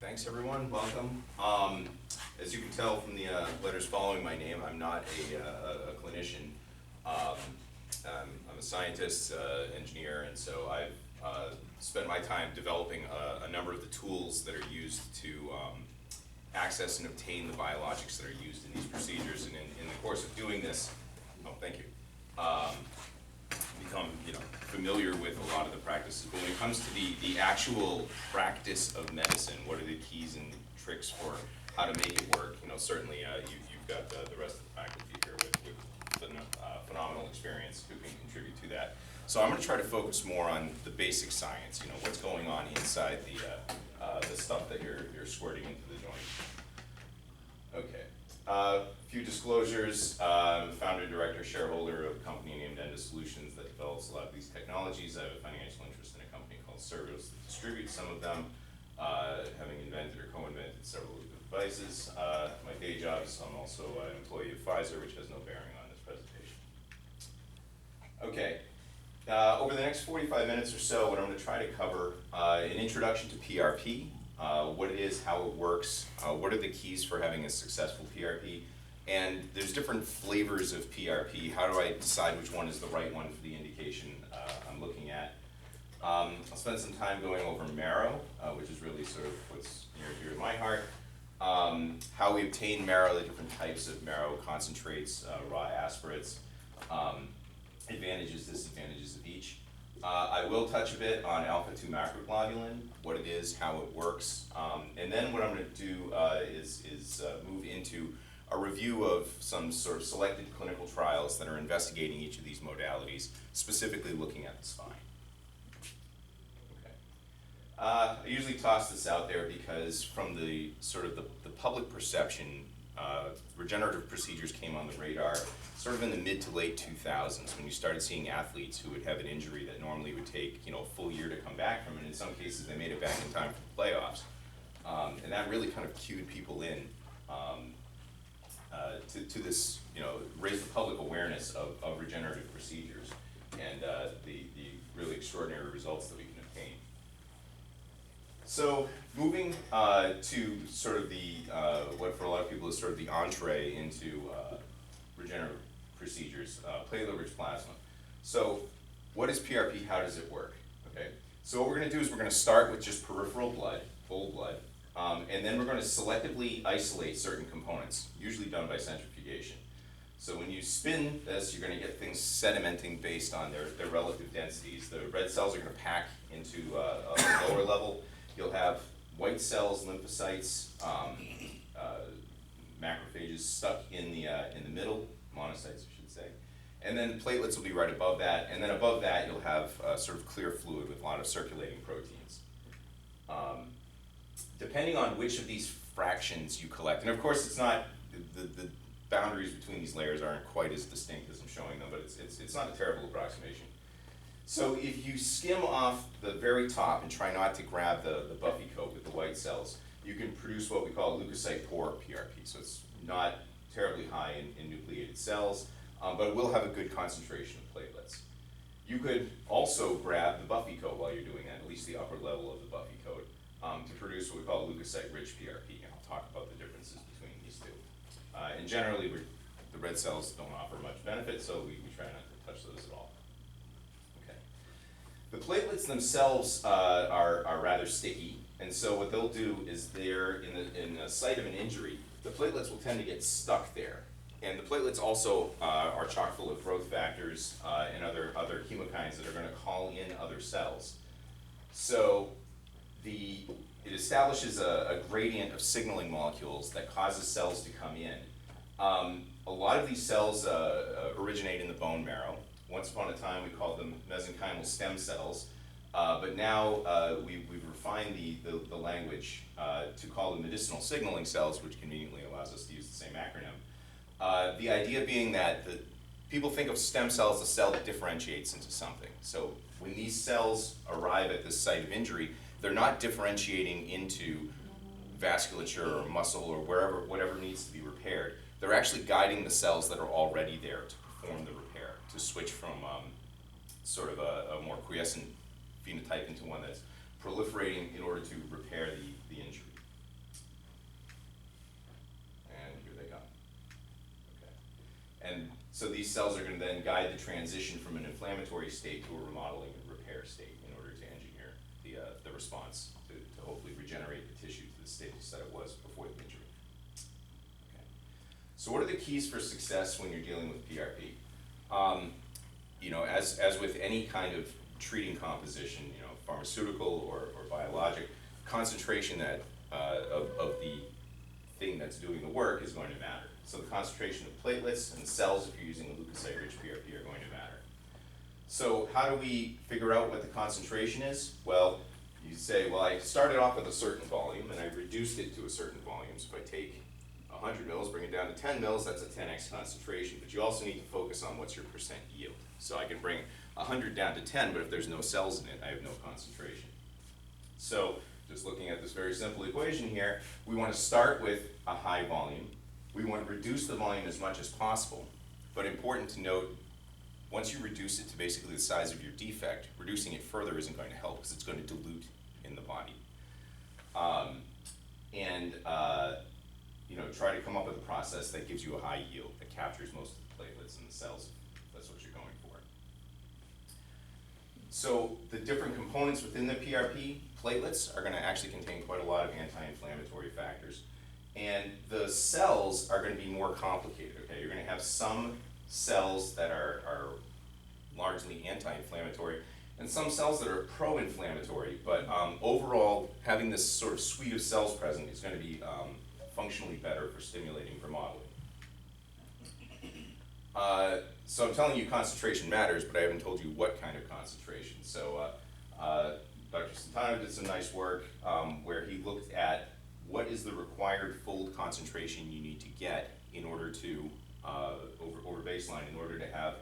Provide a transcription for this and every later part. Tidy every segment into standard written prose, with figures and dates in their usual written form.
Thanks everyone, welcome. As you can tell from the letters following my name, I'm not a clinician. I'm a scientist, engineer, and so I've spent my time developing a number of the tools that are used to access and obtain the biologics that are used in these procedures. And in the course of doing this, thank you, become familiar with a lot of the practices. But when it comes to the actual practice of medicine, what are the keys and tricks for how to make it work? Certainly you've got the rest of the faculty here with phenomenal experience who can contribute to that. So I'm going to try to focus more on the basic science. What's going on inside the stuff that you're squirting into the joint. Okay. A few disclosures. Founder, director, shareholder of a company named Enda Solutions that develops a lot of these technologies. I have a financial interest in a company called Service that distributes some of them, having invented or co-invented several of the devices. My day job is I'm also an employee of Pfizer, which has no bearing on this presentation. Okay. Over the next 45 minutes or so, what I'm going to try to cover, an introduction to PRP, what it is, how it works, what are the keys for having a successful PRP, and there's different flavors of PRP. How do I decide which one is the right one for the indication I'm looking at? I'll spend some time going over marrow, which is really sort of what's near and dear to my heart. How we obtain marrow, the different types of marrow, concentrates, raw aspirates, advantages, disadvantages of each. I will touch a bit on alpha-2 macroglobulin, what it is, how it works, and then what I'm going to do is move into a review of some sort of selected clinical trials that are investigating each of these modalities, specifically looking at the spine. Okay. I usually toss this out there because from the sort of the public perception, regenerative procedures came on the radar sort of in the mid to late 2000s when you started seeing athletes who would have an injury that normally would take a full year to come back from, and in some cases they made it back in time for the playoffs. And that really kind of cued people in to this, raise the public awareness of regenerative procedures and the really extraordinary results that we can obtain. So moving to sort of what for a lot of people is sort of the entree into regenerative procedures, platelet-rich plasma. So what is PRP? How does it work? Okay. So what we're going to do is we're going to start with just peripheral blood, whole blood, and then we're going to selectively isolate certain components, usually done by centrifugation. So when you spin this, you're going to get things sedimenting based on their relative densities. The red cells are going to pack into a lower level. You'll have white cells, lymphocytes, macrophages stuck in the middle, monocytes I should say, and then platelets will be right above that, and then above that you'll have sort of clear fluid with a lot of circulating proteins. Depending on which of these fractions you collect, and of course it's not, the boundaries between these layers aren't quite as distinct as I'm showing them, but it's not a terrible approximation. So if you skim off the very top and try not to grab the buffy coat with the white cells, you can produce what we call leukocyte poor PRP. So it's not terribly high in nucleated cells, but it will have a good concentration of platelets. You could also grab the buffy coat while you're doing that, at least the upper level of the buffy coat, to produce what we call leukocyte-rich PRP, and I'll talk about the differences between these two. And generally, the red cells don't offer much benefit, so we try not to touch those at all. Okay. The platelets themselves are rather sticky, and so what they'll do is they're in the site of an injury, the platelets will tend to get stuck there. And the platelets also are chock full of growth factors and other chemokines that are going to call in other cells. So it establishes a gradient of signaling molecules that causes cells to come in. A lot of these cells originate in the bone marrow. Once upon a time we called them mesenchymal stem cells, but now we've refined the language to call them medicinal signaling cells, which conveniently allows us to use the same acronym. The idea being that people think of stem cells as a cell that differentiates into something. So when these cells arrive at this site of injury, they're not differentiating into vasculature or muscle or whatever needs to be repaired. They're actually guiding the cells that are already there to perform the repair, to switch from sort of a more quiescent phenotype into one that's proliferating in order to repair the injury. So these cells are going to then guide the transition from an inflammatory state to a remodeling and repair state in order to engineer the response to hopefully regenerate the tissue to the status that it was before the injury. Okay. So what are the keys for success when you're dealing with PRP? You know, as with any kind of treating composition, you know, pharmaceutical or biologic, concentration that of the thing that's doing the work is going to matter. So the concentration of platelets and cells, if you're using a leukocyte-rich PRP, are going to matter. So how do we figure out what the concentration is? Well, you say, well, I started off with a certain volume and I reduced it to a certain volume. So if I take 100 mils, bring it down to 10 mils, that's a 10x concentration. But you also need to focus on what's your percent yield. So I can bring 100 down to 10, but if there's no cells in it, I have no concentration. So just looking at this very simple equation here, we want to start with a high volume. We want to reduce the volume as much as possible. But important to note, once you reduce it to basically the size of your defect, reducing it further isn't going to help because it's going to dilute in the body. You know, try to come up with a process that gives you a high yield, that captures most of the platelets and the cells, if that's what you're going for. So the different components within the PRP, platelets, are going to actually contain quite a lot of anti-inflammatory factors. And the cells are going to be more complicated, okay? You're going to have some cells that are largely anti-inflammatory, and some cells that are pro-inflammatory, but overall, having this sort of suite of cells present is going to be functionally better for stimulating remodeling. So I'm telling you concentration matters, but I haven't told you what kind of concentration. So Dr. Santana did some nice work where he looked at what is the required fold concentration you need to get in order to, over baseline, in order to have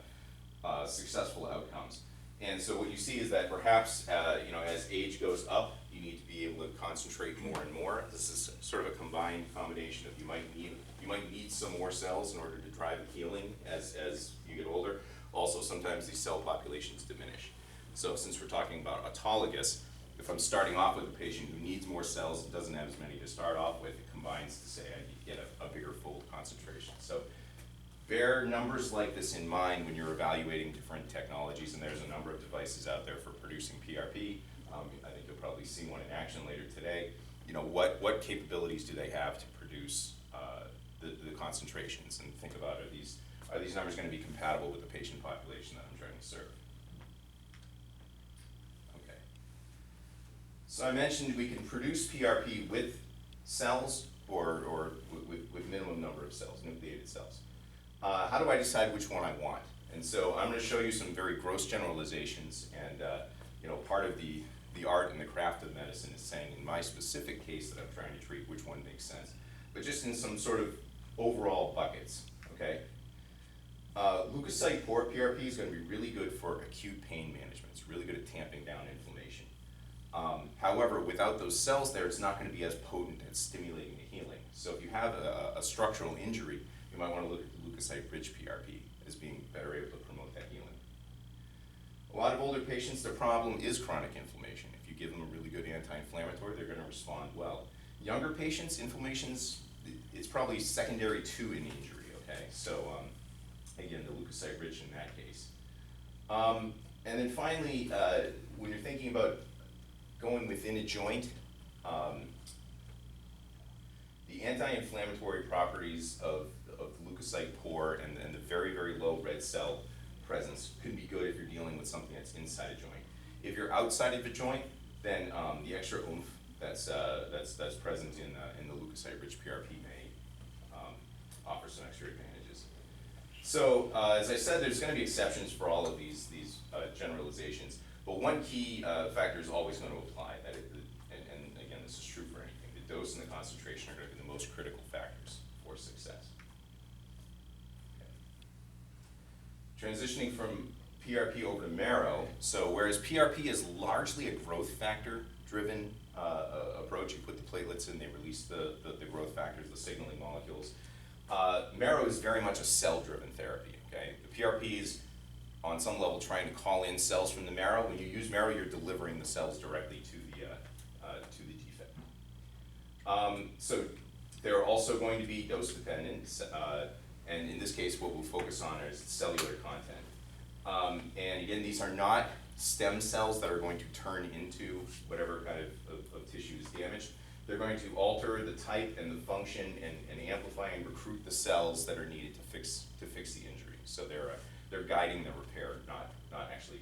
successful outcomes. And so what you see is that perhaps, you know, as age goes up, you need to be able to concentrate more and more. This is sort of a combined combination of you might need some more cells in order to drive healing as you get older. Also, sometimes these cell populations diminish. So since we're talking about autologous, if I'm starting off with a patient who needs more cells and doesn't have as many to start off with, it combines to say I need to get a bigger fold concentration. So bear numbers like this in mind when you're evaluating different technologies, and there's a number of devices out there for producing PRP. I think you'll probably see one in action later today. You know, what capabilities do they have to produce the concentrations, and think about, are these numbers going to be compatible with the patient population that I'm trying to serve? Okay. So I mentioned we can produce PRP with cells or with minimum number of cells, nucleated cells. How do I decide which one I want? And so I'm going to show you some very gross generalizations, and you know, part of the art and the craft of medicine is saying, in my specific case that I'm trying to treat, which one makes sense. But just in some sort of overall buckets, okay? Leukocyte poor PRP is going to be really good for acute pain management. It's really good at tamping down inflammation. However, without those cells there, it's not going to be as potent at stimulating the healing. So if you have a structural injury, you might want to look at the leukocyte-rich PRP as being better able to promote that healing. A lot of older patients, their problem is chronic inflammation. If you give them a really good anti-inflammatory, they're going to respond well. Younger patients, it's probably secondary to an injury, okay? So again, the leukocyte-rich in that case. And then finally, when you're thinking about going within a joint, the anti-inflammatory properties of leukocyte poor and the very, very low red cell presence can be good if you're dealing with something that's inside a joint. If you're outside of a joint, then the extra oomph that's present in the leukocyte-rich PRP may offer some extra advantages. So as I said, there's going to be exceptions for all of these generalizations, but one key factor is always going to apply. And again, this is true for anything. The dose and the concentration are going to be the most critical factors for success. Okay. Transitioning from PRP over to marrow, so whereas PRP is largely a growth factor driven approach, you put the platelets in, they release the growth factors, the signaling molecules. Marrow is very much a cell-driven therapy, okay? The PRP is, on some level, trying to call in cells from the marrow. When you use marrow, you're delivering the cells directly to the defect. So they're also going to be dose-dependent. And in this case, what we'll focus on is cellular content. And again, these are not stem cells that are going to turn into whatever kind of tissue is damaged. They're going to alter the type and the function and amplify and recruit the cells that are needed to fix the injury. So they're guiding the repair, not actually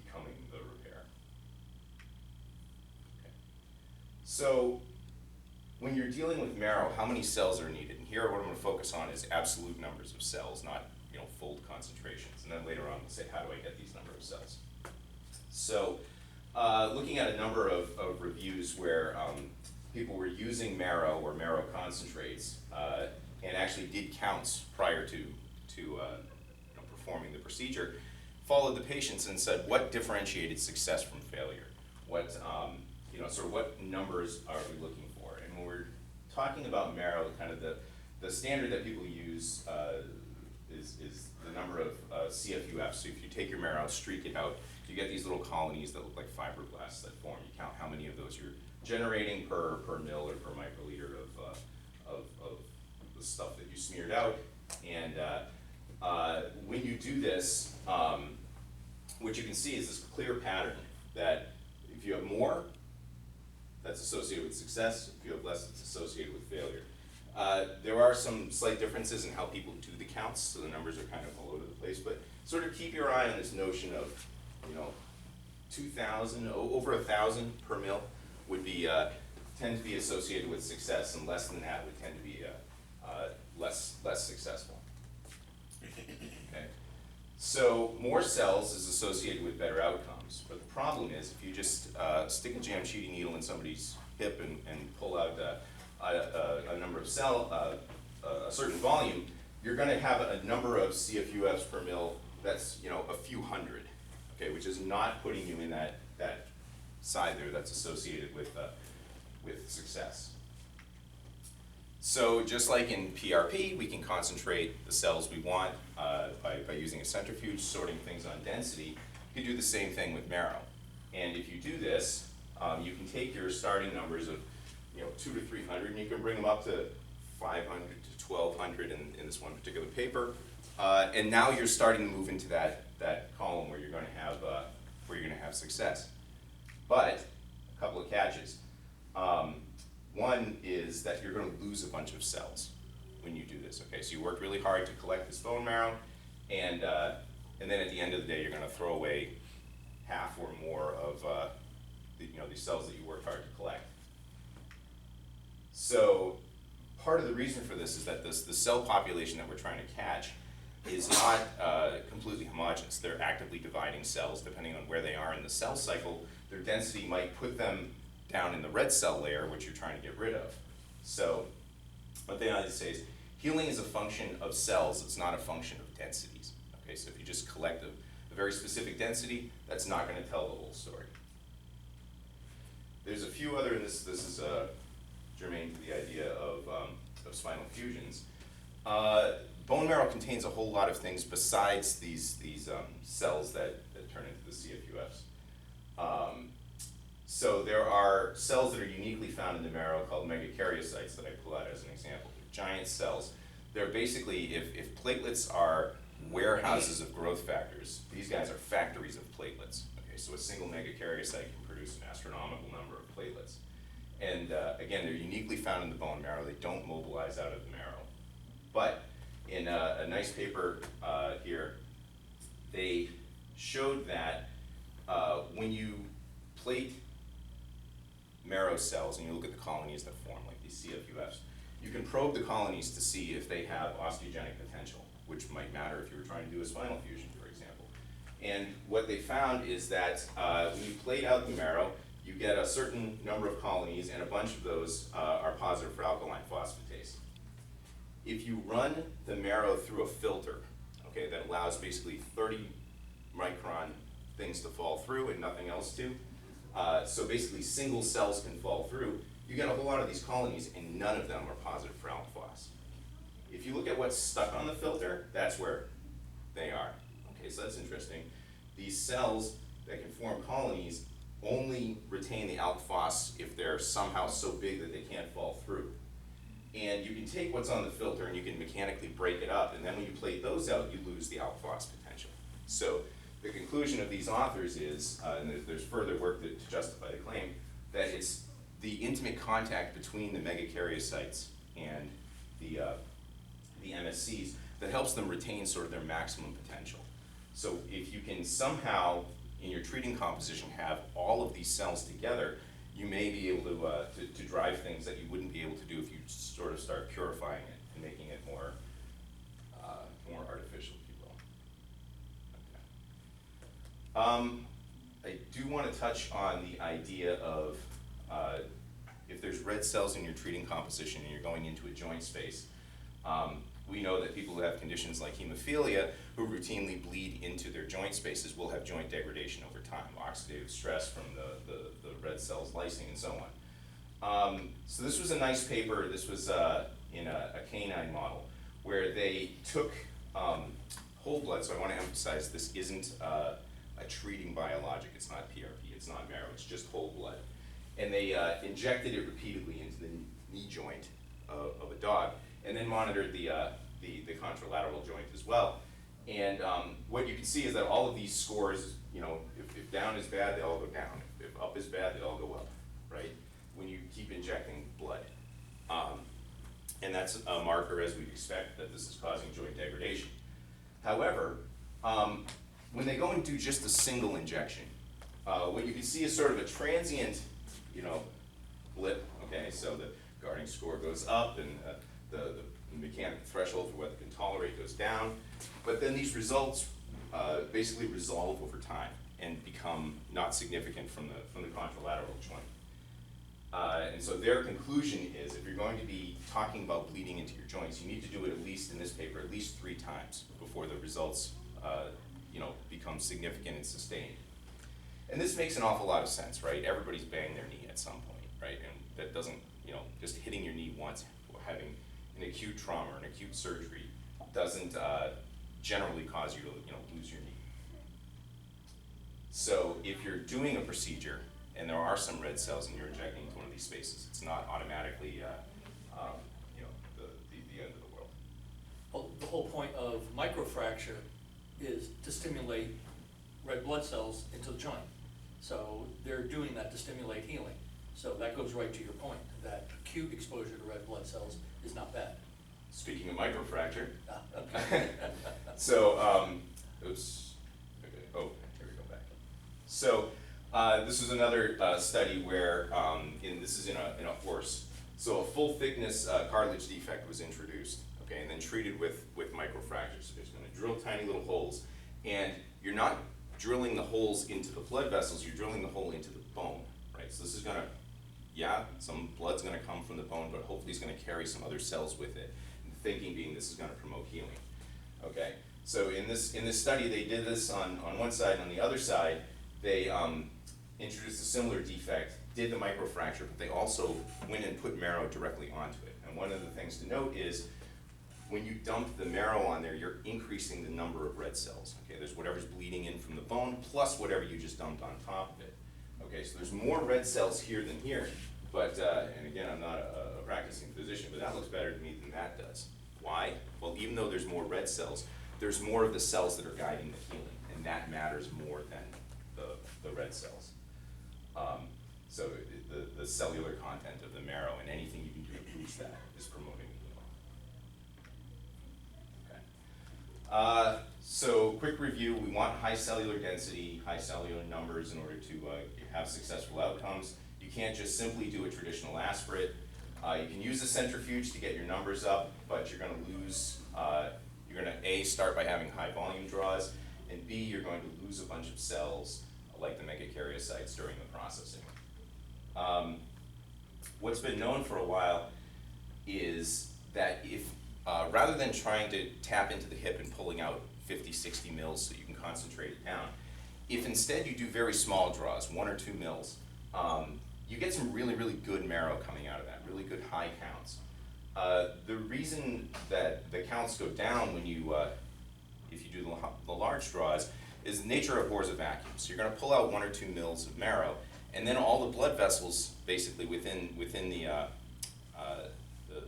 becoming the repair. Okay. So when you're dealing with marrow, how many cells are needed? And here what I'm going to focus on is absolute numbers of cells, not fold concentrations. And then later on we'll say, how do I get these number of cells? So looking at a number of reviews where people were using marrow or marrow concentrates and actually did counts prior to performing the procedure, followed the patients and said, what differentiated success from failure? What sort of what numbers are we looking for? And when we're talking about marrow, kind of the standard that people use is the number of CFUFs. So if you take your marrow, streak it out, you get these little colonies that look like fibroblasts that form. You count how many of those you're generating per mil or per microliter of the stuff that you smeared out. And when you do this, what you can see is this clear pattern that if you have more, that's associated with success. If you have less, it's associated with failure. There are some slight differences in how people do the counts, so the numbers are kind of all over the place, but sort of keep your eye on this notion of, 2,000, over 1,000 per mil would be, tend to be associated with success, and less than that would tend to be less successful. Okay. So more cells is associated with better outcomes, but the problem is if you just stick a Jamshidi needle in somebody's hip and pull out a number of a certain volume, you're going to have a number of CFUFs per mil that's a few hundred, okay, which is not putting you in that side there that's associated with success. So just like in PRP, we can concentrate the cells we want by using a centrifuge, sorting things on density. You can do the same thing with marrow. And if you do this, you can take your starting numbers of 200 to 300, and you can bring them up to 500 to 1,200 in this one particular paper. And now you're starting to move into that column where you're going to have success. But a couple of catches. One is that you're going to lose a bunch of cells when you do this. Okay, so you worked really hard to collect this bone marrow, and then at the end of the day, you're going to throw away half or more of these cells that you worked hard to collect. So part of the reason for this is that the cell population that we're trying to catch is not completely homogeneous. They're actively dividing cells depending on where they are in the cell cycle. Their density might put them down in the red cell layer, which you're trying to get rid of. So what they like to say is healing is a function of cells, it's not a function of densities. Okay, so if you just collect a very specific density, that's not going to tell the whole story. There's a few other, and this is germane to the idea of spinal fusions. Bone marrow contains a whole lot of things besides these cells that turn into the CFUFs. So there are cells that are uniquely found in the marrow called megakaryocytes that I pull out as an example. They're giant cells. They're basically, if platelets are warehouses of growth factors, these guys are factories of platelets. Okay, so a single megakaryocyte can produce an astronomical number of platelets. And again, they're uniquely found in the bone marrow. They don't mobilize out of the marrow. But in a nice paper here, they showed that when you plate marrow cells and you look at the colonies that form, like these CFUFs, you can probe the colonies to see if they have osteogenic potential, which might matter if you were trying to do a spinal fusion, for example. And what they found is that when you plate out the marrow, you get a certain number of colonies, and a bunch of those are positive for alkaline phosphatase. If you run the marrow through a filter, okay, that allows basically 30 micron things to fall through and nothing else to, so basically single cells can fall through, you get a whole lot of these colonies and none of them are positive for alk phos. If you look at what's stuck on the filter, that's where they are. Okay, so that's interesting. These cells that can form colonies only retain the alk phos if they're somehow so big that they can't fall through. And you can take what's on the filter and you can mechanically break it up, and then when you plate those out, you lose the alk phos potential. So the conclusion of these authors is, and there's further work to justify the claim, that it's the intimate contact between the megakaryocytes and the MSCs that helps them retain sort of their maximum potential. So if you can somehow, in your treating composition, have all of these cells together, you may be able to drive things that you wouldn't be able to do if you sort of start purifying it and making it more artificial, if you will. Okay. I do want to touch on the idea of if there's red cells in your treating composition and you're going into a joint space, we know that people who have conditions like hemophilia who routinely bleed into their joint spaces will have joint degradation over time, oxidative stress from the red cells lysing and so on. So this was a nice paper. This was in a canine model where they took whole blood. So I want to emphasize this isn't a treating biologic. It's not PRP. It's not marrow. It's just whole blood. And they injected it repeatedly into the knee joint of a dog, and then monitored the contralateral joint as well. And what you can see is that all of these scores, you know, if down is bad, they all go down. If up is bad, they all go up, right? When you keep injecting blood. And that's a marker, as we'd expect, that this is causing joint degradation. However, when they go and do just a single injection, what you can see is sort of a transient, you know, blip, okay? So the guarding score goes up and the mechanical threshold for what they can tolerate goes down. But then these results basically resolve over time and become not significant from the contralateral joint. And so their conclusion is, if you're going to be talking about bleeding into your joints, you need to do it at least, in this paper, at least 3 times before the results you know, become significant and sustained. And this makes an awful lot of sense, right? Everybody's banged their knee at some point, right? And that doesn't, you know, just hitting your knee once, having an acute trauma or an acute surgery doesn't generally cause you to, you know, lose your knee. So if you're doing a procedure and there are some red cells and you're injecting into one of these spaces, it's not automatically, you know, the end of the world. Well, the whole point of microfracture is to stimulate red blood cells into the joint. So they're doing that to stimulate healing. So that goes right to your point, that acute exposure to red blood cells is not bad. Speaking of microfracture. Okay. So, oops, okay. Oh, here we go back. So, this is another study where, this is in a horse. So a full thickness cartilage defect was introduced, okay, and then treated with microfractures. So there's going to drill tiny little holes, and you're not drilling the holes into the blood vessels, you're drilling the hole into the bone, right? So this is going to, yeah, some blood's going to come from the bone, but hopefully it's going to carry some other cells with it. And the thinking being this is going to promote healing, okay? So in this study, they did this on one side, and on the other side, they introduced a similar defect, did the microfracture, but they also went and put marrow directly onto it. And one of the things to note is, when you dump the marrow on there, you're increasing the number of red cells. Okay, there's whatever's bleeding in from the bone plus whatever you just dumped on top of it. Okay, so there's more red cells here than here, but, and again, I'm not a practicing physician, but that looks better to me than that does. Why? Well, even though there's more red cells, there's more of the cells that are guiding the healing, and that matters more than the red cells. So the cellular content of the marrow and anything you can do to boost that is promoting healing. Okay. So quick review, we want high cellular density, high cellular numbers in order to have successful outcomes. You can't just simply do a traditional aspirate. You can use a centrifuge to get your numbers up, but you're going to lose, you're going to A, start by having high volume draws, and B, you're going to lose a bunch of cells like the megakaryocytes during the processing. What's been known for a while is that if, rather than trying to tap into the hip and pulling out 50, 60 mils so you can concentrate it down, if instead you do very small draws, 1 or 2 mils, you get some really, really good marrow coming out of that, really good high counts. The reason that the counts go down when you, if you do the large draws, is nature abhors a vacuum. So you're going to pull out 1 or 2 mils of marrow, and then all the blood vessels, basically within the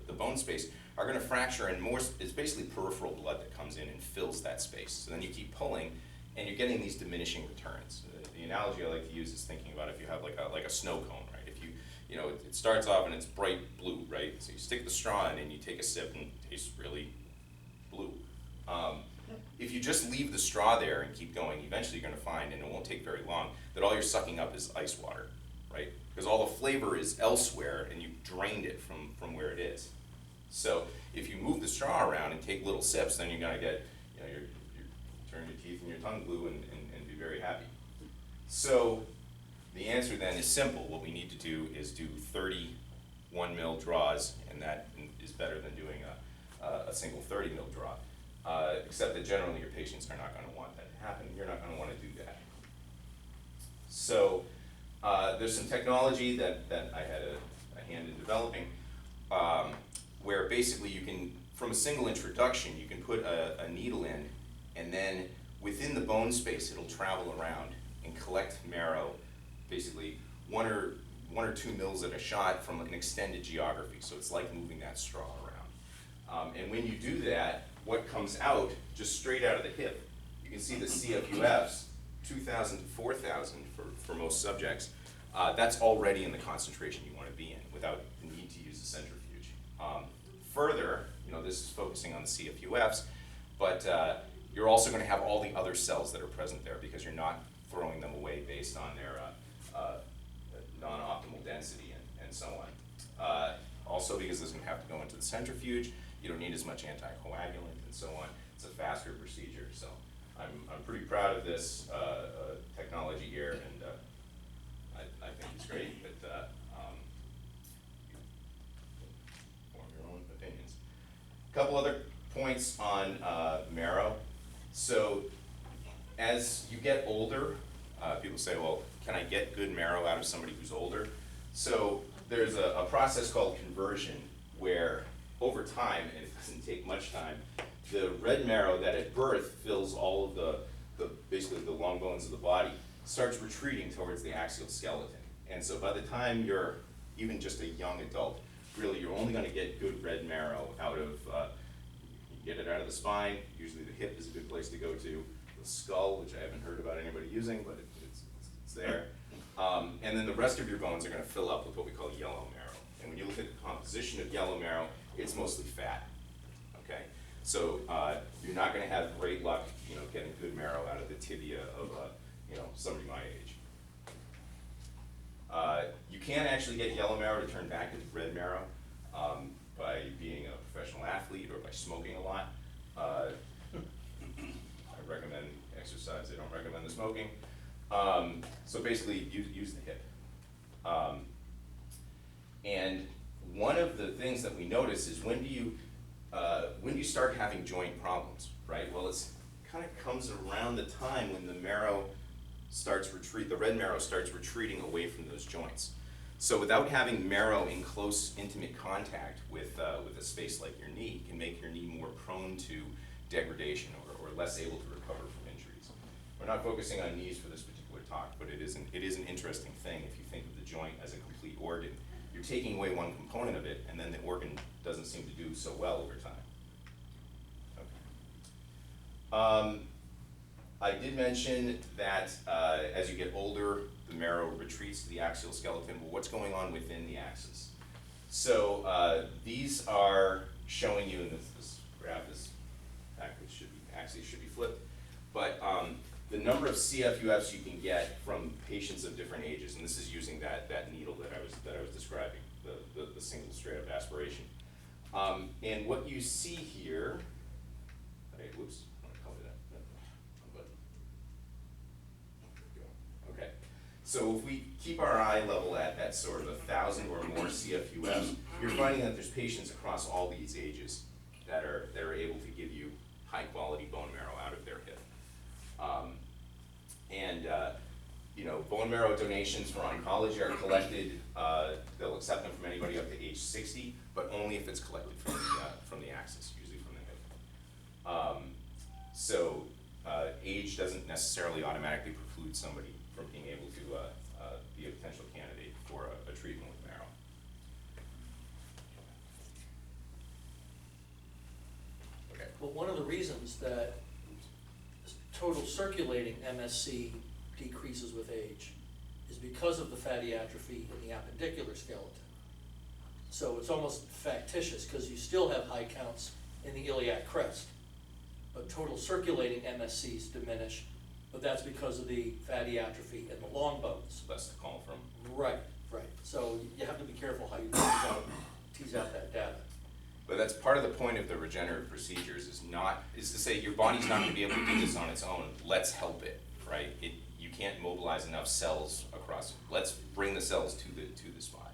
the bone space, are gonna fracture, and more, it's basically peripheral blood that comes in and fills that space. So then you keep pulling, and you're getting these diminishing returns. The analogy I like to use is thinking about if you have like a snow cone, right? If you know, it starts off and it's bright blue, right? So you stick the straw in and you take a sip and it tastes really blue. If you just leave the straw there and keep going, eventually you're gonna find, and it won't take very long, that all you're sucking up is ice water, right? Because all the flavor is elsewhere and you've drained it from where it is. So if you move the straw around and take little sips, then you're gonna get, you know, you turn your teeth and your tongue blue and be very happy. So the answer then is simple. What we need to do is do 30 1 ml draws, and that is better than doing a single 30 ml draw. Except that generally your patients are not going to want that to happen. You're not going to want to do that. So there's some technology that I had a hand in developing, where basically you can, from a single introduction, you can put a needle in, and then within the bone space it'll travel around and collect marrow, basically 1 or 2 mils at a shot from an extended geography. So it's like moving that straw around. And when you do that, what comes out, just straight out of the hip, you can see the CFUFs, 2,000 to 4,000 for most subjects. That's already in the concentration you want to be in without the need to use a centrifuge. Further, you know, this is focusing on the CFUFs, but you're also going to have all the other cells that are present there because you're not throwing them away based on their non-optimal density and so on. Also, because this is going to have to go into the centrifuge, you don't need as much anticoagulant and so on. It's a faster procedure. So I'm pretty proud of this technology here, and I think it's great. But form your own opinions. A couple other points on marrow. So as you get older, people say, well, can I get good marrow out of somebody who's older? So there's a process called conversion where over time, and it doesn't take much time, the red marrow that at birth fills all of the basically the long bones of the body starts retreating towards the axial skeleton. And so by the time you're even just a young adult, really you're only gonna get good red marrow out of, you get it out of the spine. Usually the hip is a good place to go to. The skull, which I haven't heard about anybody using, but it's there. And then the rest of your bones are gonna fill up with what we call yellow marrow. And when you look at the composition of yellow marrow, it's mostly fat, okay? So you're not gonna have great luck, you know, getting good marrow out of the tibia of, you know, somebody my age. You can actually get yellow marrow to turn back into red marrow by being a professional athlete or by smoking a lot. I recommend exercise, I don't recommend the smoking. So basically, use the hip. And one of the things that we notice is when do you start having joint problems, right? Well, it's kind of comes around the time when the marrow starts the red marrow starts retreating away from those joints. So without having marrow in close, intimate contact with a space like your knee, can make your knee more prone to degradation or less able to recover from injuries. We're not focusing on knees for this particular talk, but it is an interesting thing if you think of the joint as a complete organ. You're taking away one component of it, and then the organ doesn't seem to do so well over time. Okay. I did mention that as you get older, the marrow retreats to the axial skeleton. Well, what's going on within the axis? So these are showing you, and this graph is backwards, axis should be flipped, but the number of CFUFs you can get from patients of different ages, and this is using that needle that I was describing, the single straight up aspiration. And what you see here, whoops, I want to color that. Okay, so if we keep our eye level at sort of 1,000 or more CFUFs, you're finding that there's patients across all these ages that are able to give you high quality bone marrow out of their hip. You know, bone marrow donations for oncology are collected. They'll accept them from anybody up to age 60, but only if it's collected from the axis, usually from the hip. So age doesn't necessarily automatically preclude somebody from being able to be a potential candidate for a treatment with marrow. But one of the reasons that total circulating MSC decreases with age is because of the fatty atrophy in the appendicular skeleton. So it's almost factitious, because you still have high counts in the iliac crest, but total circulating MSCs diminish, but that's because of the fatty atrophy in the long bones. That's the call from. Right, right. So you have to be careful how you tease out that data. But that's part of the point of the regenerative procedures is to say your body's not going to be able to do this on its own. Let's help it, right? You can't mobilize enough cells across. Let's bring the cells to the spot.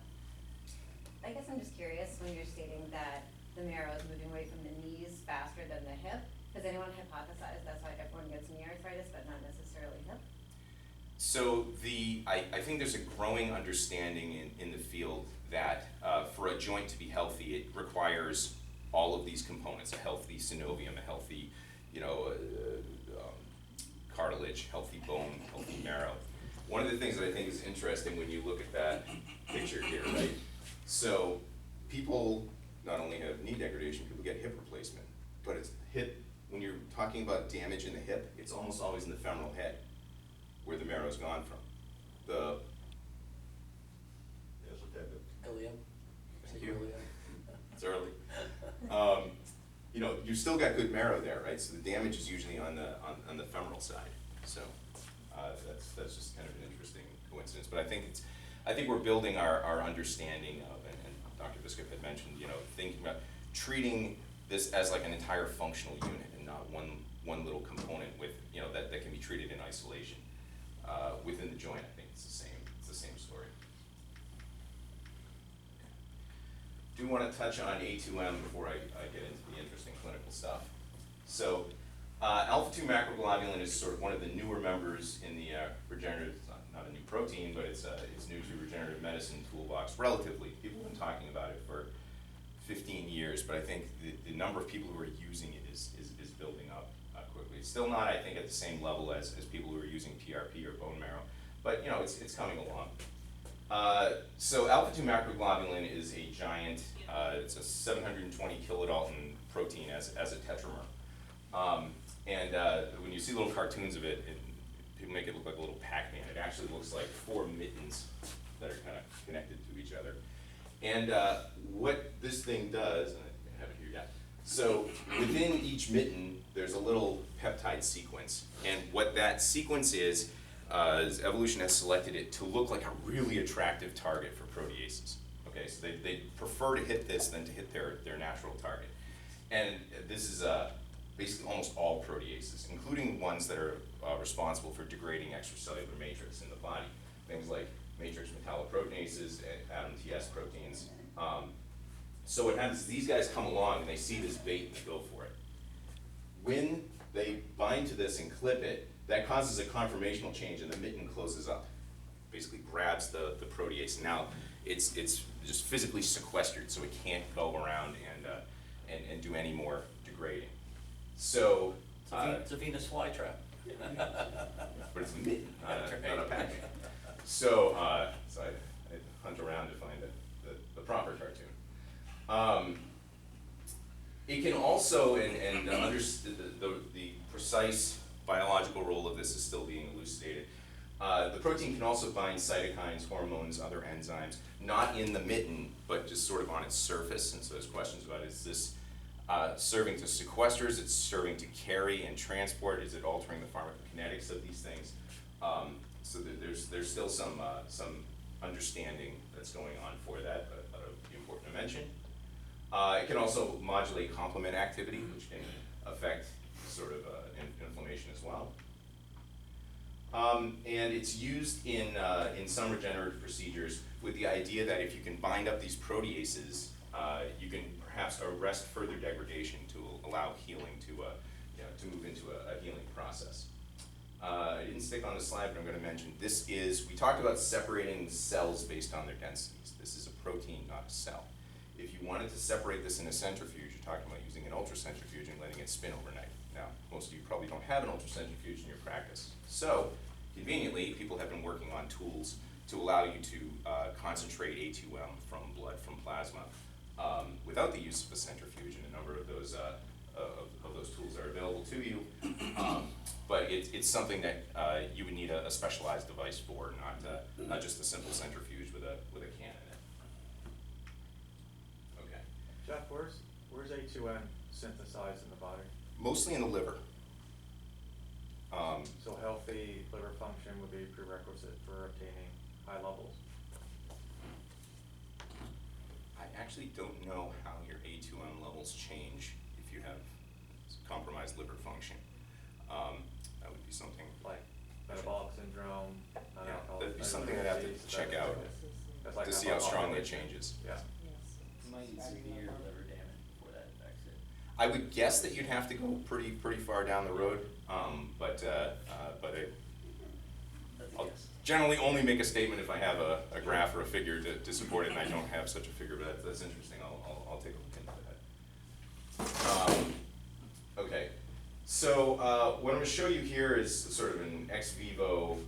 I guess I'm just curious when you're stating that the marrow is moving away from the knees faster than the hip. Has anyone hypothesized that's why everyone gets knee arthritis but not necessarily hip? So I think there's a growing understanding in the field that for a joint to be healthy, it requires all of these components: a healthy synovium, a healthy, cartilage, healthy bone, healthy marrow. One of the things that I think is interesting when you look at that picture here, right? So people not only have knee degradation, people get hip replacement, but it's hip. When you're talking about damage in the hip, it's almost always in the femoral head, where the marrow's gone from. Ilium. Thank you. It's early. You still got good marrow there, right? So the damage is usually on the femoral side. So that's just kind of an interesting coincidence. But I think we're building our understanding of, and Dr. Biskup had mentioned, thinking about treating this as like an entire functional unit and not one little component with that can be treated in isolation. Within the joint, I think it's the same story. Do want to touch on A2M before I get into the interesting clinical stuff. So alpha-2 macroglobulin is sort of one of the newer members in the regenerative, not a new protein, but it's new to regenerative medicine toolbox relatively. People have been talking about it for 15 years, but I think the number of people who are using it is building up quickly. It's still not, I think, at the same level as people who are using PRP or bone marrow, but it's coming along. So alpha-2 macroglobulin is a giant, it's a 720 kilodalton protein as a tetramer. When you see little cartoons of it, people make it look like a little Pac-Man. It actually looks like 4 mittens that are kind of connected to each other. And what this thing does, and I have it here, yeah. So within each mitten, there's a little peptide sequence. And what that sequence is evolution has selected it to look like a really attractive target for proteases. Okay, so they prefer to hit this than to hit their natural target. And this is basically almost all proteases, including ones that are responsible for degrading extracellular matrix in the body. Things like matrix metalloproteinases and RMTI proteins. So what happens is these guys come along and they see this bait and they go for it. When they bind to this and clip it, that causes a conformational change and the mitten closes up. Basically grabs the protease. Now it's just physically sequestered, so it can't go around and do any more degrading. So It's a Venus flytrap. but it's a mitten, not a pack. So I hunt around to find the proper cartoon. It can also, and the precise biological role of this is still being elucidated. The protein can also bind cytokines, hormones, other enzymes, not in the mitten, but just sort of on its surface. And so there's questions about, is this serving to sequester? Is it serving to carry and transport? Is it altering the pharmacokinetics of these things? So there's still some understanding that's going on for that, but it would be important to mention. It can also modulate complement activity, which can affect sort of inflammation as well. And it's used in some regenerative procedures with the idea that if you can bind up these proteases, you can perhaps arrest further degradation to allow healing to move into a healing process. I didn't stick on the slide, but I'm going to mention we talked about separating cells based on their densities. This is a protein, not a cell. If you wanted to separate this in a centrifuge, you're talking about using an ultracentrifuge and letting it spin overnight. Now, most of you probably don't have an ultracentrifuge in your practice. So, conveniently, people have been working on tools to allow you to concentrate A2M from blood, from plasma, without the use of a centrifuge, and a number of those of those tools are available to you. But it's something that you would need a specialized device for, not just a simple centrifuge with a can in it. Okay. Jeff, where's A2M synthesized in the body? Mostly in the liver. So healthy liver function would be a prerequisite for obtaining high levels. I actually don't know how your A2M levels change if you have compromised liver function. That would be something. Like metabolic syndrome, non-alcoholic. That'd be something I'd have to disease, check that's- out that's like to see how strongly it alcohol. changes. Yeah. You might need severe liver damage before that affects it. I would guess that you'd have to go pretty far down the road, but That's a I'll guess. generally only make a statement if I have a graph or a figure to support it, and I don't have such a figure, but that's interesting. I'll take a look into that. Okay, so what I'm going to show you here is sort of an ex vivo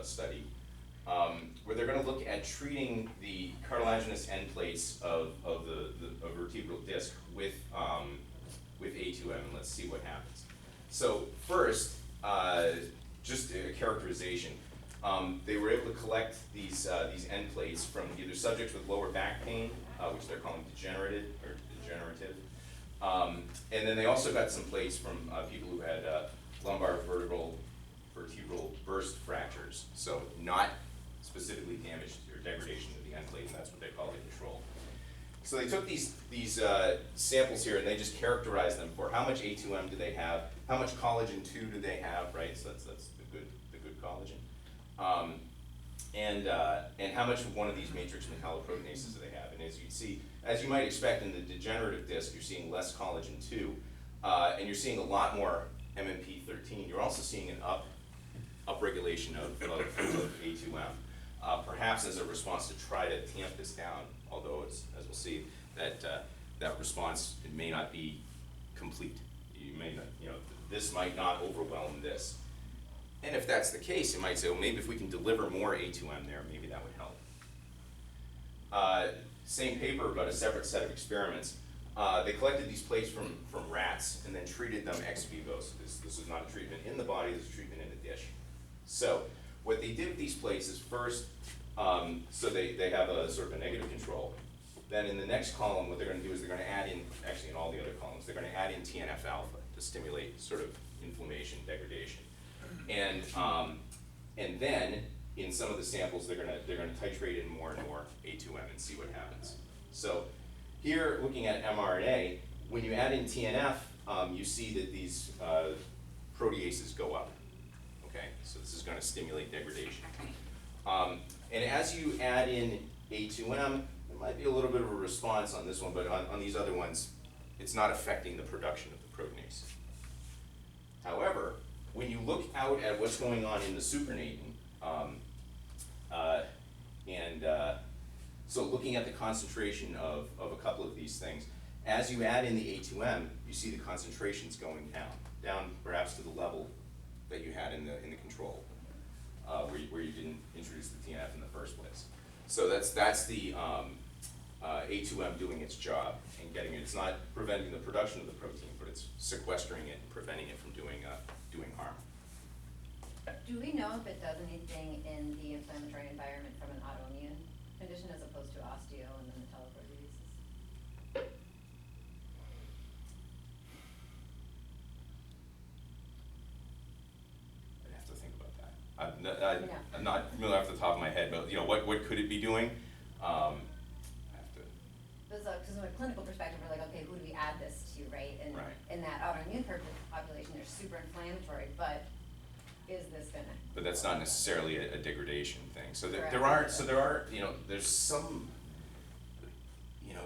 study where they're going to look at treating the cartilaginous end plates of the vertebral disc with A2M, and let's see what happens. So first, just a characterization. They were able to collect these end plates from either subjects with lower back pain, which they're calling degenerative, and then they also got some plates from people who had lumbar vertebral burst fractures, so not specifically damaged or degradation of the end plate, and that's what they call the control. So they took these samples here and they just characterized them for how much A2M do they have, how much collagen 2 do they have, right? So that's the good collagen, and how much of one of these matrix metalloproteinases do they have? And as you see, as you might expect in the degenerative disc, you're seeing less collagen 2, and you're seeing a lot more MMP13. You're also seeing an upregulation of A2M, perhaps as a response to try to tamp this down. Although, as we'll see, that response, it may not be complete. You may not, this might not overwhelm this. And if that's the case, you might say, well, maybe if we can deliver more A2M there, maybe that would help. Same paper, but a separate set of experiments. They collected these plates from rats and then treated them ex vivo. So this is not a treatment in the body, this is a treatment in a dish. So what they did with these plates is first, so they have a sort of a negative control. Then in the next column, what they're going to do is they're going to add in, actually in all the other columns, they're going to add in TNF alpha to stimulate sort of inflammation, degradation. And then in some of the samples, they're going to titrate in more and more A2M and see what happens. So here, looking at mRNA, when you add in TNF, you see that these proteases go up. Okay, so this is going to stimulate degradation. And as you add in A2M, there might be a little bit of a response on this one, but on these other ones, it's not affecting the production of the protease. However, when you look out at what's going on in the supernatant, so looking at the concentration of a couple of these things, as you add in the A2M, you see the concentrations going down perhaps to the level that you had in the control, where you didn't introduce the TNF in the first place. So that's the A2M doing its job and getting it. It's not preventing the production of the protein, but it's sequestering it and preventing it from doing harm. Do we know if it does anything in the inflammatory environment from an autoimmune condition as opposed to osteo and the metalloproteases? I'd have to think about that. I'm not familiar off the top of my head, but what could it be doing? I have to. Because from a clinical perspective, we're like, okay, who do we add this to, right? And Right. in that autoimmune population, they're super inflammatory, but is this gonna? But that's not necessarily a degradation thing. So there Correct. are, there's some,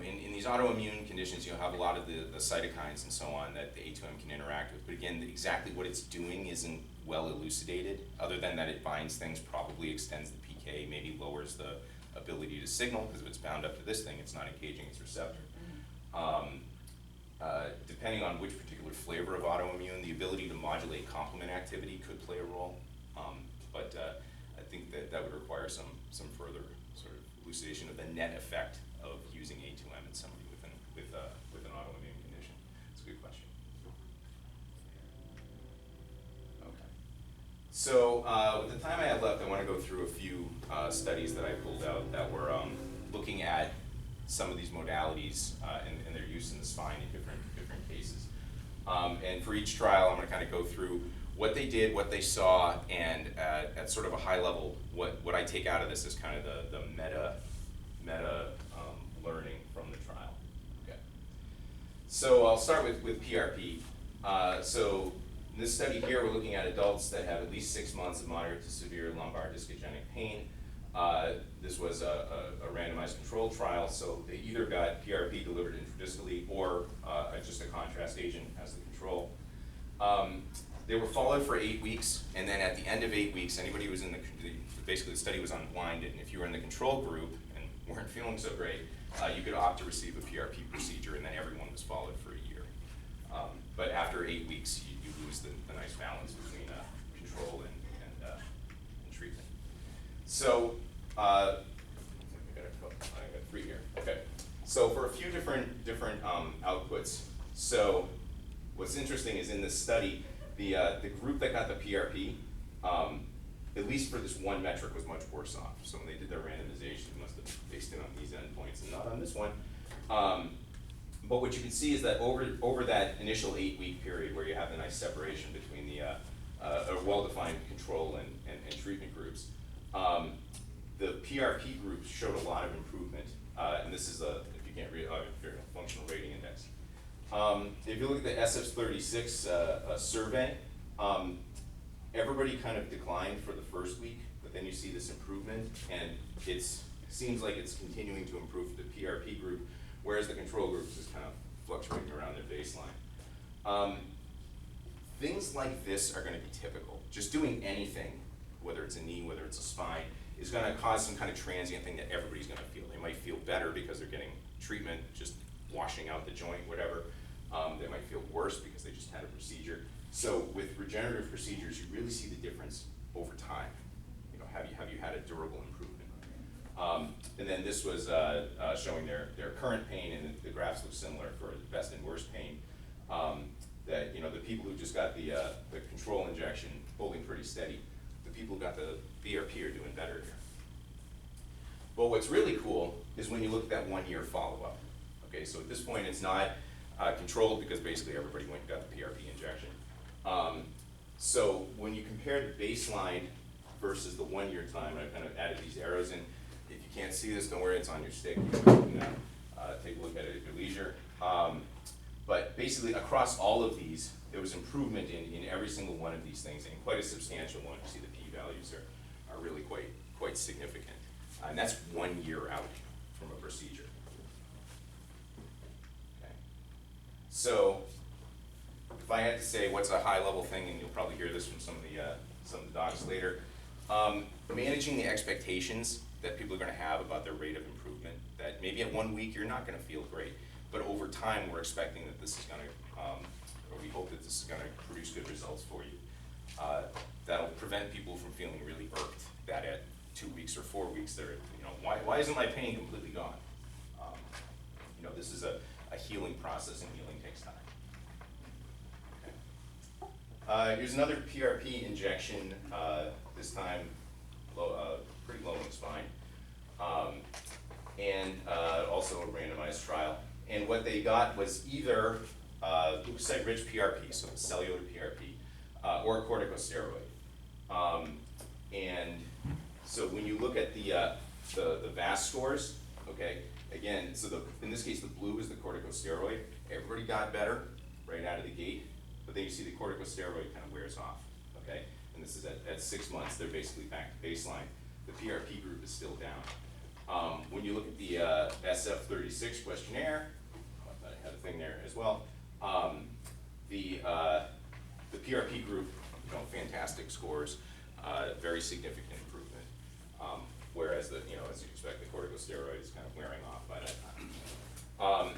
in these autoimmune conditions, you have a lot of the cytokines and so on that the A2M can interact with. But again, exactly what it's doing isn't well elucidated, other than that it binds things, probably extends the PK, maybe lowers the ability to signal, because if it's bound up to this thing, it's not engaging its receptor. Depending on which particular flavor of autoimmune, the ability to modulate complement activity could play a role. But I think that would require some further sort of elucidation of the net effect of using A2M in somebody with an autoimmune condition. It's a good So with the time I have left, I want to go through a few studies that I pulled out that were looking at some of these modalities and their use in the spine in different cases. And for each trial, I'm going to kind of go through what they did, what they saw, and at sort of a high level, what I take out of this is kind of the meta learning from the trial. Okay. So I'll start with PRP. So in this study here, we're looking at adults that have at least 6 months of moderate to severe lumbar discogenic pain. This was a randomized controlled trial, so they either got PRP delivered intradiscally or just a contrast agent as the control. They were followed for 8 weeks, and then at the end of 8 weeks, anybody who was in basically the study was unblinded, and if you were in the control group and weren't feeling so great, you could opt to receive a PRP procedure, and then everyone was followed for a year. But after 8 weeks, you lose the nice balance between control and treatment. So, I got 3 here. Okay. So for a few different outputs. So what's interesting is in this study, the group that got the PRP, at least for this one metric, was much worse off. So when they did their randomization, they must have based it on these endpoints and not on this one. But what you can see is that over that initial 8-week period where you have the nice separation between the a well-defined control and treatment groups, the PRP group showed a lot of improvement. And this is if you can't read, functional rating index. If you look at the SF36 survey, everybody kind of declined for the first week, but then you see this improvement, and it seems like it's continuing to improve for the PRP group, whereas the control group is just kind of fluctuating around their baseline. Things like this are going to be typical. Just doing anything, whether it's a knee, whether it's a spine, is going to cause some kind of transient thing that everybody's going to feel. They might feel better because they're getting treatment, just washing out the joint, whatever. They might feel worse because they just had a procedure. So with regenerative procedures, you really see the difference over time. You know, have you had a durable improvement? And then this was showing their current pain, and the graphs look similar for best and worst pain. That the people who just got the control injection holding pretty steady. The people who got the BRP are doing better here. But what's really cool is when you look at that 1-year follow-up. Okay, so at this point it's not controlled because basically everybody went and got the PRP injection. So when you compare the baseline versus the 1-year time, I've kind of added these arrows in. If you can't see this, don't worry, it's on your stick. You can take a look at it at your leisure. But basically across all of these, there was improvement in every single one of these things, and quite a substantial one. You see the p-values are really quite significant. And that's 1 year out from a procedure. Okay. So if I had to say what's a high level thing, and you'll probably hear this from some of the docs later, managing the expectations that people are going to have about their rate of improvement, that maybe at 1 week you're not going to feel great, but over time we're expecting that this is going to, or we hope that this is going to produce good results for you. That'll prevent people from feeling really irked that at 2 weeks or 4 weeks they're, why isn't my pain completely gone? This is a healing process, and healing takes time. Okay. Here's another PRP injection, this time pretty low in the spine, and also a randomized trial. And what they got was either leukocyte-rich PRP, so cellular PRP, or a corticosteroid. And so when you look at the VAS scores, okay, again, so in this case the blue is the corticosteroid. Everybody got better right out of the gate, but then you see the corticosteroid kind of wears off, okay? And this is at 6 months, they're basically back to baseline. The PRP group is still down. When you look at the SF36 questionnaire, I had a thing there as well, the PRP group, fantastic scores, very significant improvement. Whereas as you expect, the corticosteroid is kind of wearing off by that time.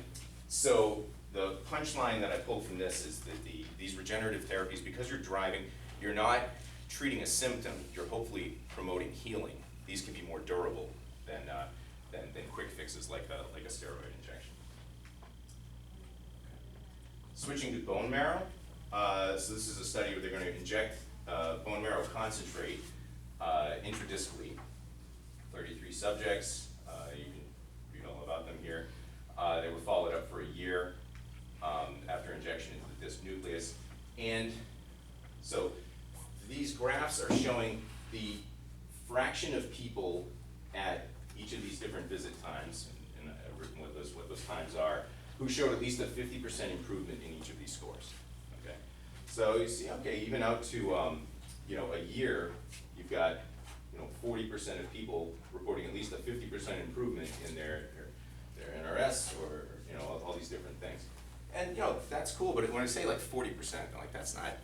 So the punchline that I pulled from this is that these regenerative therapies, because you're driving, you're not treating a symptom, you're hopefully promoting healing. These can be more durable than quick fixes like a steroid injection. Okay. Switching to bone marrow. So this is a study where they're going to inject bone marrow concentrate intradiscally. 33 subjects, you can read all about them here. They were followed up for a year after injection into the disc nucleus. And so these graphs are showing the fraction of people at each of these different visit times, and I've written what those times are, who showed at least a 50% improvement in each of these scores. Okay, so you see, okay, even out to a year, you've got 40% of people reporting at least a 50% improvement in their NRS or all these different things. And that's cool, but when I say like 40%, I'm like, that's not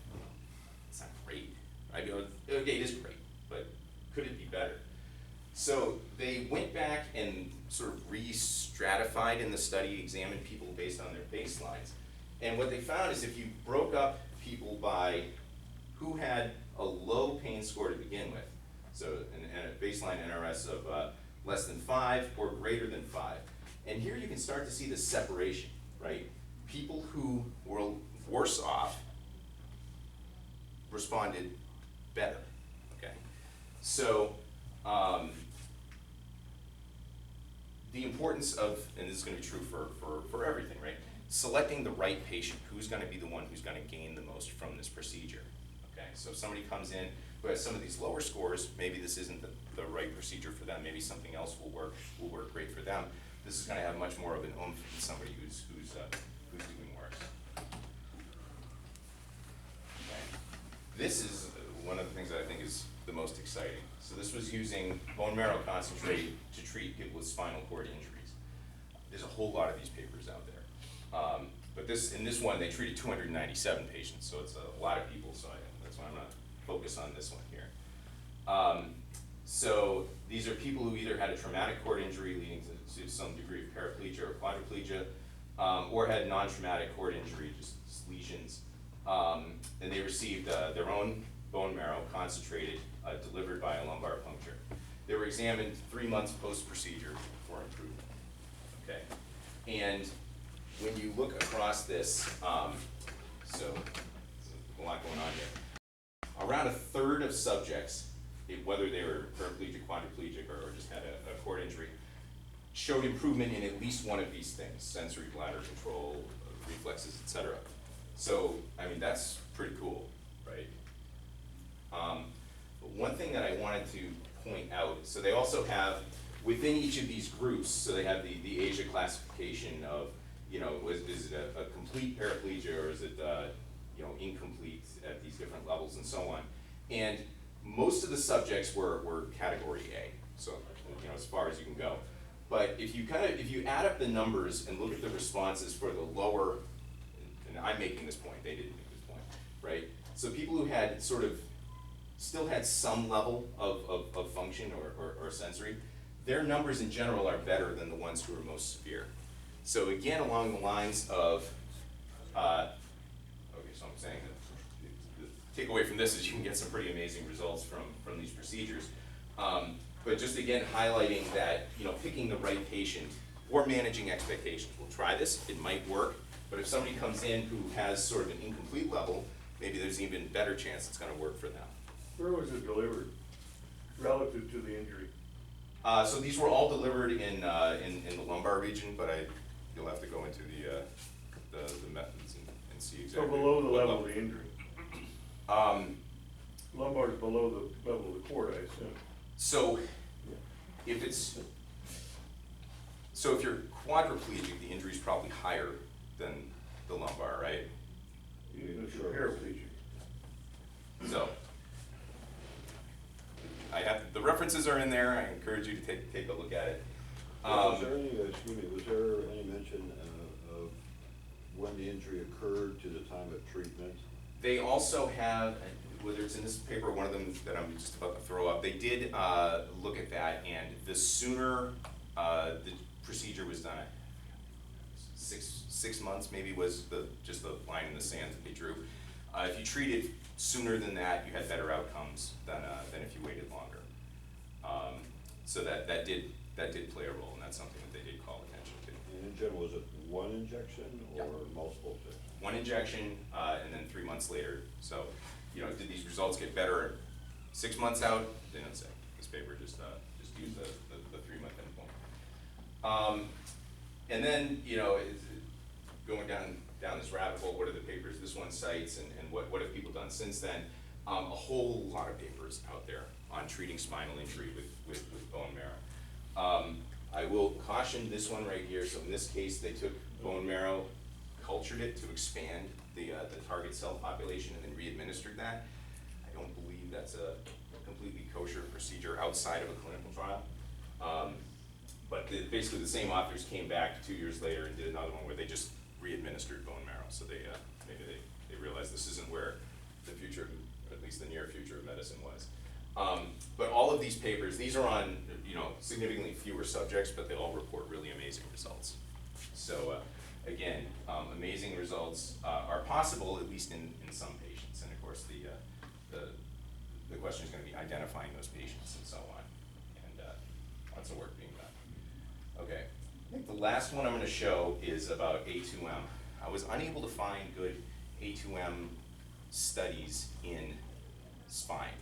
great. Right? Okay, it is great, but could it be better? So they went back and sort of re-stratified in the study, examined people based on their baselines. And what they found is if you broke up people by who had a low pain score to begin with, so a baseline NRS of less than 5 or greater than 5. And here you can start to see the separation, right? People who were worse off responded better, okay? So the importance of, and this is gonna be true for everything, right? Selecting the right patient, who's gonna be the one who's gonna gain the most from this procedure, okay? So if somebody comes in who has some of these lower scores, maybe this isn't the right procedure for them, maybe something else will work great for them. This is gonna have much more of an oomph than somebody who's doing worse. Okay. This is one of the things that I think is the most exciting. So this was using bone marrow concentrate to treat people with spinal cord injuries. There's a whole lot of these papers out there. But in this one, they treated 297 patients, so it's a lot of people, so that's why I'm gonna focus on this one here. So these are people who either had a traumatic cord injury leading to some degree of paraplegia or quadriplegia, or had non-traumatic cord injury, just lesions. And they received their own bone marrow concentrated, delivered by a lumbar puncture. They were examined 3 months post-procedure for improvement, okay? And when you look across this, so there's a lot going on here. Around a third of subjects, whether they were paraplegic, quadriplegic, or just had a cord injury, showed improvement in at least one of these things: sensory bladder control, reflexes, etc. So, I mean, that's pretty cool, right? But one thing that I wanted to point out, so they also have, within each of these groups, so they have the Asia classification of, is it a complete paraplegia, or is it incomplete at these different levels, and so on. And most of the subjects were category A, so as far as you can go. But if you add up the numbers and look at the responses for the lower, and I'm making this point, they didn't make this point, right? So people who had still had some level of function or sensory, their numbers in general are better than the ones who are most severe. So again, along the lines of, okay, so I'm saying that the takeaway from this is you can get some pretty amazing results from these procedures. But just again, highlighting that, picking the right patient or managing expectations. We'll try this, it might work, but if somebody comes in who has sort of an incomplete level, maybe there's an even better chance it's gonna work for them. Where was it delivered relative to the injury? So these were all delivered in the lumbar region, but you'll have to go into the methods and see exactly. So below the what level of the injury? Lumbar is below the level of the cord, I assume. So if you're quadriplegic, the injury is probably higher than the lumbar, right? Even if you're paraplegic. So the references are in there. I encourage you to take a look at it. Was there any mention of when the injury occurred to the time of treatment? They also have, whether it's in this paper or one of them that I'm just about to throw up, they did look at that, and the sooner the procedure was done, 6 months maybe was just the line in the sand that they drew. If you treated sooner than that, you had better outcomes than if you waited longer. So that did play a role, and that's something that they did call attention to. And in general, was it one injection or Yep. multiple injections? One injection, and then 3 months later. So did these results get better 6 months out? They don't say. This paper just used the 3-month endpoint. And then, it's going down this rabbit hole, what are the papers this one cites, and what have people done since then? A whole lot of papers out there on treating spinal injury with bone marrow. I will caution this one right here. So in this case, they took bone marrow, cultured it to expand the target cell population, and then re-administered that. I don't believe that's a completely kosher procedure outside of a clinical trial. But basically the same authors came back 2 years later and did another one where they just re-administered bone marrow. So maybe they realized this isn't where the future, or at least the near future of medicine was. But all of these papers, these are on significantly fewer subjects, but they all report really amazing results. So again, amazing results are possible, at least in some patients. And of course, the question is going to be identifying those patients and so on. And lots of work being done. Okay, I think the last one I'm going to show is about A2M. I was unable to find good A2M studies in spine.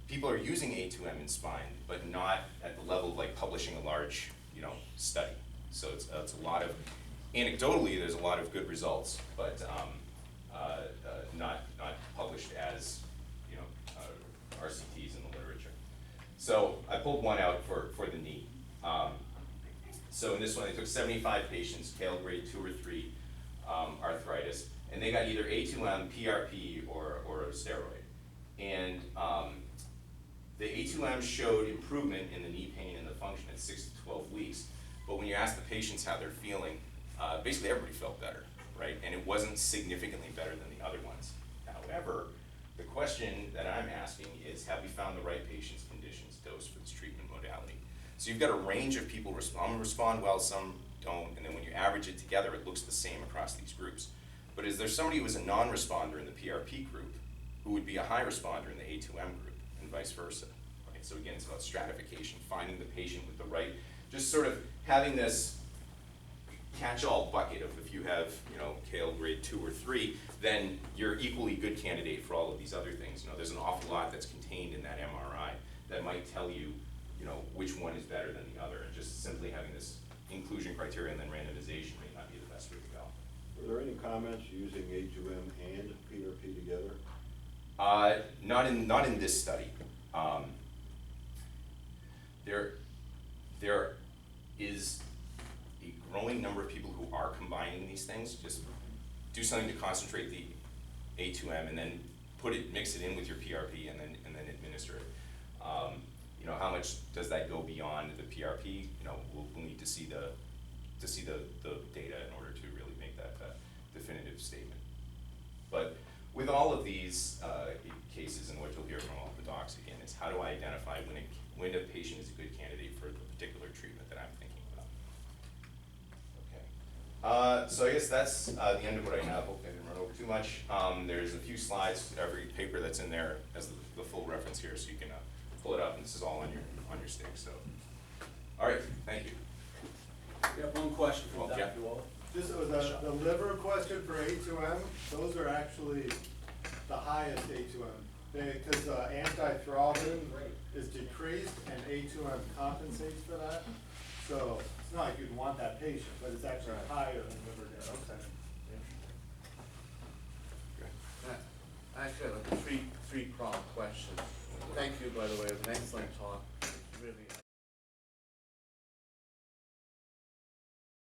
People are using A2M in spine, but not at the level of like publishing a large, study. So it's a lot of, anecdotally, there's a lot of good results, but not published as, RCTs in the literature. So I pulled one out for the knee. So in this one, they took 75 patients, Kale grade 2 or 3 arthritis, and they got either A2M, PRP, or a steroid. And the A2M showed improvement in the knee pain and the function at 6 to 12 weeks. But when you ask the patients how they're feeling, basically everybody felt better, right? And it wasn't significantly better than the other ones. However, the question that I'm asking is, have we found the right patient's conditions dose for this treatment modality? So you've got a range of people respond well, some don't, and then when you average it together, it looks the same across these groups. But is there somebody who is a non-responder in the PRP group who would be a high responder in the A2M group, and vice versa? Right? So again, it's about stratification, finding the patient with the right, just sort of having this catch-all bucket of if you have, Kale grade 2 or 3, then you're equally good candidate for all of these other things. There's an awful lot that's contained in that MRI that might tell you, which one is better than the other, and just simply having this inclusion criteria and then randomization may not be the best way to go. Were there any comments using A2M and PRP together? Not in this study. There is a growing number of people who are combining these things. Just do something to concentrate the A2M and then mix it in with your PRP and then administer it. How much does that go beyond the PRP? We'll need to see the data in order to really make that definitive statement. But with all of these cases, and what you'll hear from all the docs again, is how do I identify when a patient is a good candidate for the particular treatment that I'm thinking about? Okay. So I guess that's the end of what I have. Hope I didn't run over too much. There's a few slides. Every paper that's in there has the full reference here, so you can pull it up, and this is all on your stick. So, all right, thank you. We have one question from Yeah. Dr. Waller. Just the liver question for A2M, those are actually the highest A2M. Because antithrombin is decreased and A2M compensates for that. So it's not like you'd want that patient, but it's actually higher than liver damage. I actually have a three-pronged question. Thank you, by the way, it was an excellent talk.